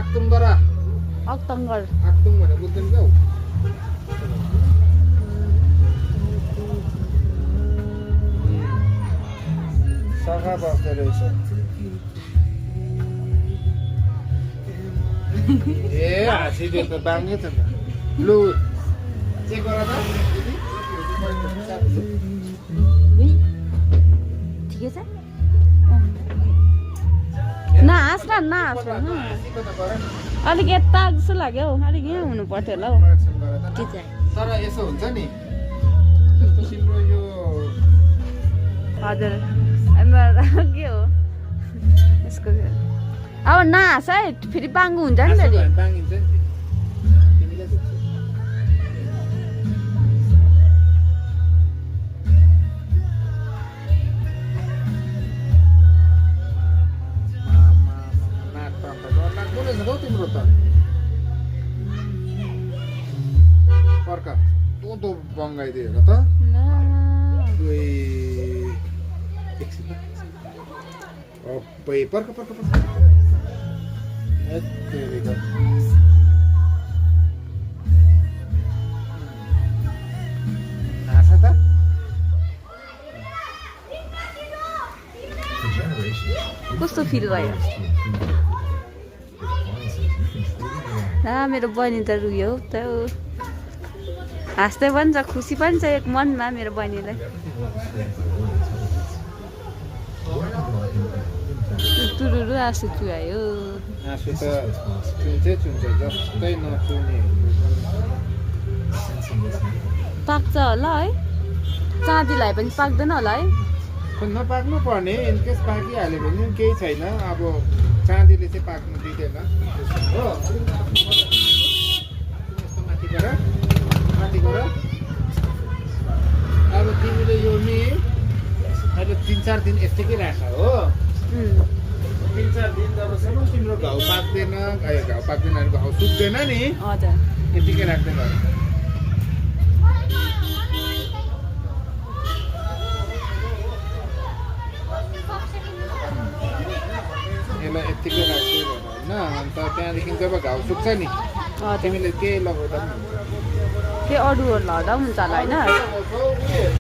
Aktungara. October Aktung भनेर बुझ्दैन क्या हौ? शाखा बस्दो रहेछ ए हाँसिदियो त बाङ्गै छ त लु चेक गर त ठिकै छ नहाँस न नहाँस अलिक यता जस्तो लाग्यो हौ अलिक यहाँ हुनु पर्थ्यो होला हौ के चाहिँ तर यसो हुन्छ नि त्यस्तो सिम्रो यो हजुर के हो यसको अब नहाँस है फेरि बाङ्गो हुन्छ नि त बाङ्गिन्छ नि तिमीले तिम्रो त पर्क तँ बङ्गाइदिएर त पर्क पर्क पर्क हाँस त कस्तो फिल भयो मेरो बहिनी त रुयो त हाँस्दै पनि छ खुसी पनि छ एक मनमा मेरो बहिनीलाई तुरुरु आँसु चुहायो आँसु त चुन्छै चुन्छ जस्तै नचुने पाक्छ होला है चाँदीलाई पनि पाक्दैन होला है नपाक्नु पर्ने इनकेस पाकिहाल्यो भने केही छैन अब चाँदीले चाहिँ पाक्नु दिँदैन हो यस्तो माथि गर अब तिमीले यो नि अहिले 3-4 दिन यस्तैकै राख हो 3-4 दिन जबसम्म तिम्रो घाउ पाक्दैन घाउ सुक्दैन नि हजुर यतिकै राख्दै गर यसलाई यत्तिकै राख्दै गर होइन अन्त त्यहाँदेखि जब घाउ सुक्छ नि तिमीले केही लगाउँदा पनि हुन्छ के अरूहरू लाउँदा पनि हुन्छ होला होइन